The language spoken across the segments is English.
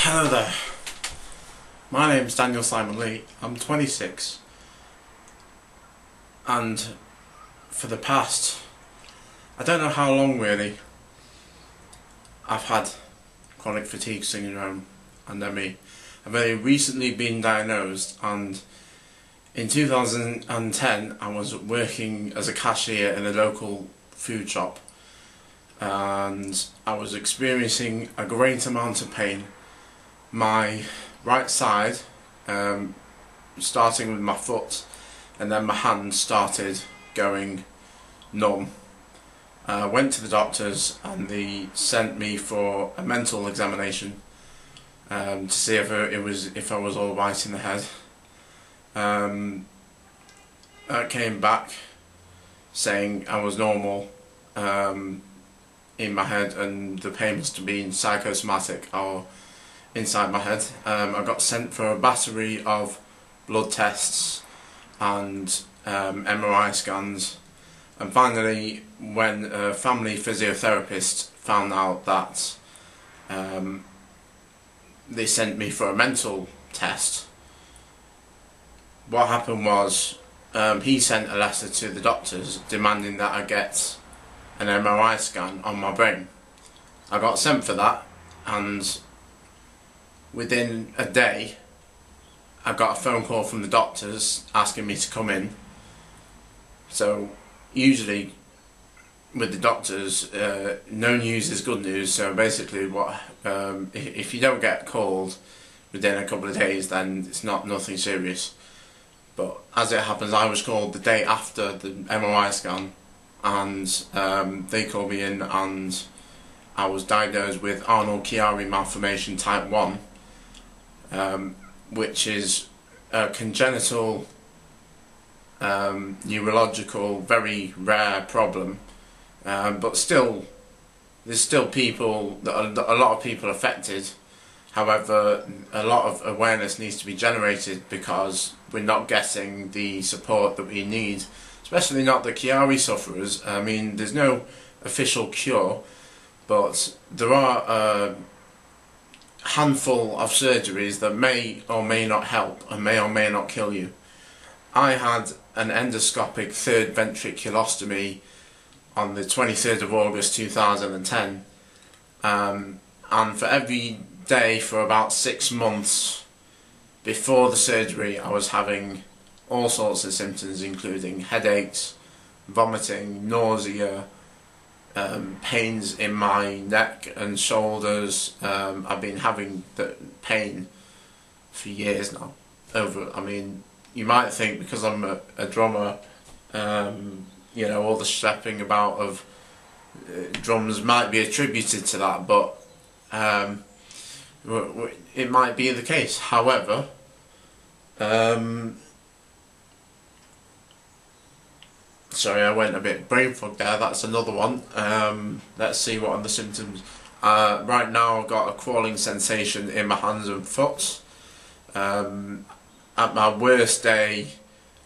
Hello there, my name's Daniel Simon Lee. I'm 26 and for the past, I don't know how long really, I've had chronic fatigue syndrome and ME. I've very recently been diagnosed, and in 2010 I was working as a cashier in a local food shop and I was experiencing a great amount of pain. My right side, starting with my foot and then my hand, started going numb. I went to the doctors and they sent me for a mental examination to see if I was all right in the head. I came back saying I was normal in my head, and the pain must have been psychosomatic or inside my head. I got sent for a battery of blood tests and MRI scans, and finally when a family physiotherapist found out that they sent me for a mental test, what happened was he sent a letter to the doctors demanding that I get an MRI scan on my brain. I got sent for that, and within a day I got a phone call from the doctors asking me to come in. So usually with the doctors, no news is good news. So basically what if you don't get called within a couple of days, then it's nothing serious. But as it happens, I was called the day after the MRI scan, and they called me in and I was diagnosed with Arnold-Chiari malformation type 1, which is a congenital neurological, very rare problem, but still there's still people, a lot of people affected. However, a lot of awareness needs to be generated because we're not getting the support that we need, especially not the Chiari sufferers. I mean, there's no official cure, but there are a handful of surgeries that may or may not help and may or may not kill you. I had an endoscopic third ventriculostomy on the 23rd of August 2010, and for every day for about 6 months before the surgery I was having all sorts of symptoms, including headaches, vomiting, nausea, pains in my neck and shoulders. I've been having the pain for years now. I mean, you might think because I'm a drummer, you know, all the stepping about of drums might be attributed to that, but it might be the case. However, sorry, I went a bit brain fog there. That's another one. Let's see what are the symptoms. Right now I've got a crawling sensation in my hands and foot. At my worst day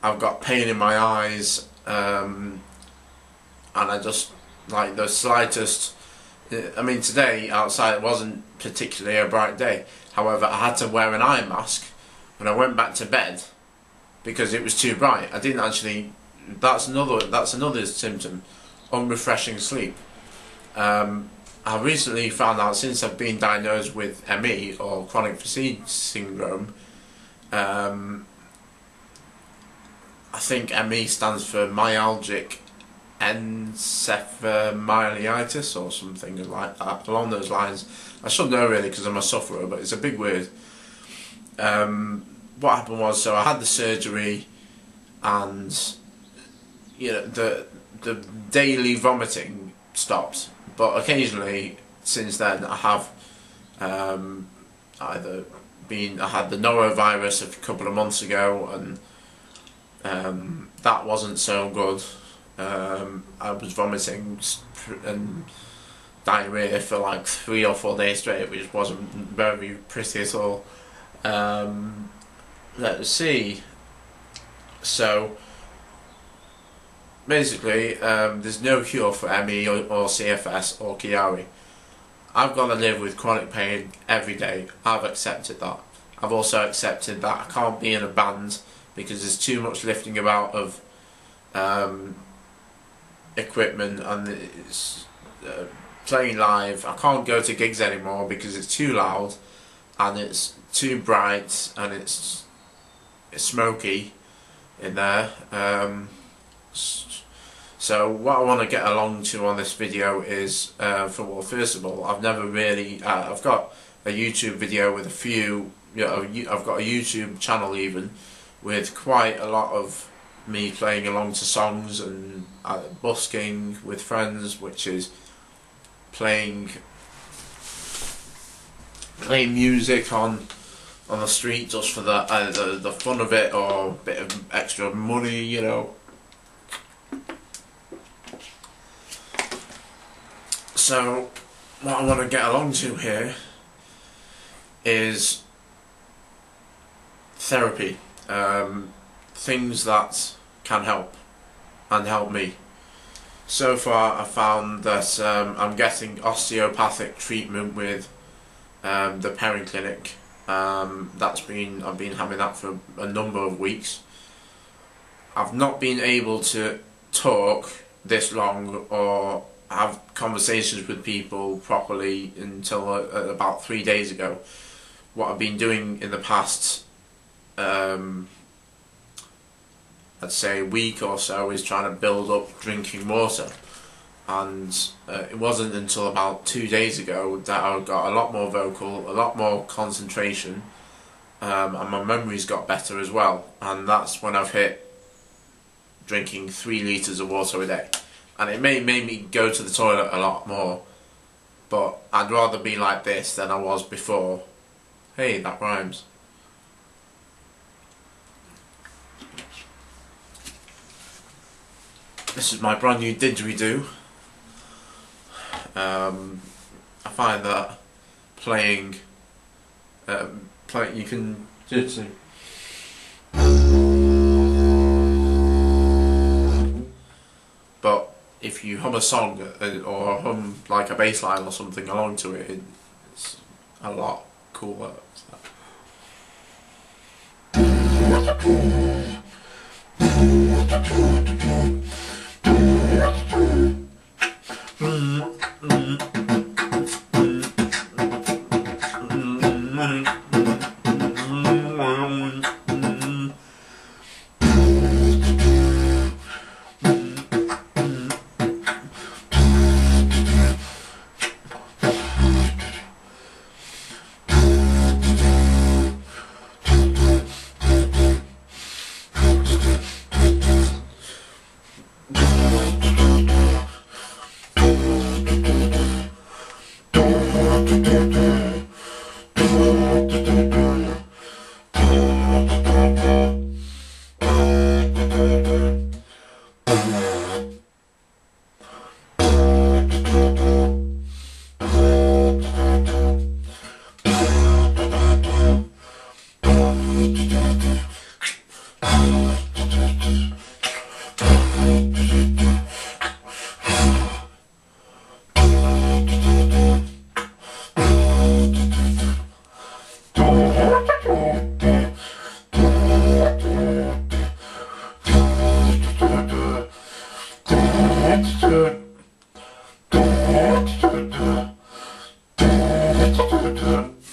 I've got pain in my eyes, and I just, like, the slightest, I mean, today outside it wasn't particularly a bright day. However, I had to wear an eye mask when I went back to bed because it was too bright. I didn't actually, that's another symptom, unrefreshing sleep. I recently found out, since I've been diagnosed with ME, or chronic fatigue syndrome, I think ME stands for myalgic encephalomyelitis or something like that, along those lines. I should know really because I'm a sufferer, but it's a big word. What happened was, so I had the surgery, and you know, the daily vomiting stopped, but occasionally since then I have I had the norovirus a couple of months ago, and that wasn't so good. I was vomiting and diarrhea for like 3 or 4 days straight, which wasn't very pretty at all. Let's see. So basically, there's no cure for ME or CFS or Chiari. I've got to live with chronic pain every day. I've accepted that. I've also accepted that I can't be in a band because there's too much lifting about of equipment, and it's playing live. I can't go to gigs anymore because it's too loud and it's too bright and it's smoky in there. So what I want to get along to on this video is, well, first of all, I've never really, I've got a YouTube video with a few, I've got a YouTube channel even, with quite a lot of me playing along to songs and busking with friends, which is playing music on the street just for the fun of it, or a bit of extra money, you know. So what I want to get along to here is therapy, things that can help and help me. So far I found that I'm getting osteopathic treatment with the Perrin Clinic. I've been having that for a number of weeks. I've not been able to talk this long or have conversations with people properly until about 3 days ago. What I've been doing in the past, I'd say a week or so, is trying to build up drinking water, and it wasn't until about 2 days ago that I got a lot more vocal, a lot more concentration, and my memory's got better as well, and that's when I've hit drinking 3 litres of water a day. And it made me go to the toilet a lot more, but I'd rather be like this than I was before. Hey, that rhymes. This is my brand new didgeridoo. I find that playing you can just but if you hum a song or hum like a bass line or something along to it, it's a lot cooler.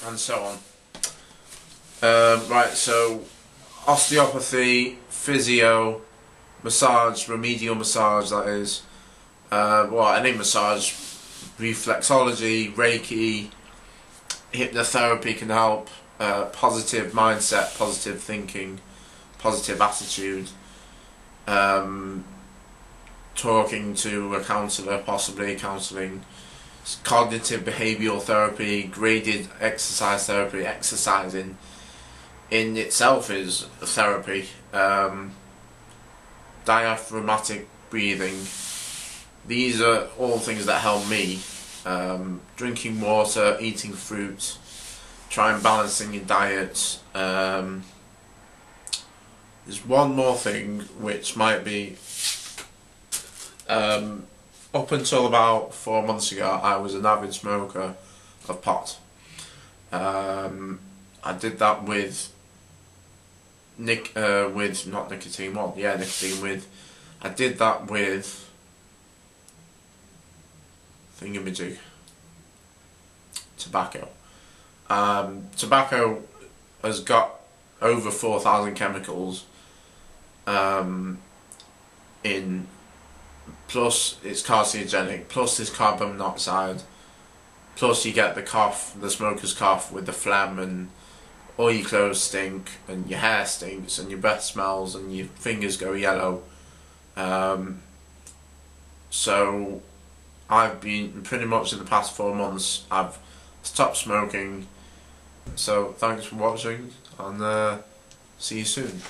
And so on. Right, so osteopathy, physio, massage, remedial massage, that is, well, any massage, reflexology, Reiki, hypnotherapy can help, positive mindset, positive thinking, positive attitude, talking to a counsellor, possibly counselling, cognitive behavioural therapy, graded exercise therapy. Exercising in itself is therapy. Diaphragmatic breathing. These are all things that help me. Drinking water, eating fruit, trying balancing your diet. There's one more thing which might be, up until about 4 months ago I was an avid smoker, of pot. I did that with not nicotine. Well, yeah, nicotine with. I did that with thingamajig. Tobacco. Tobacco has got over 4,000 chemicals in, plus it's carcinogenic, plus there's carbon monoxide, plus you get the cough, the smoker's cough with the phlegm, and all your clothes stink, and your hair stinks, and your breath smells, and your fingers go yellow. So I've been, pretty much in the past 4 months, I've stopped smoking. So thanks for watching, and see you soon.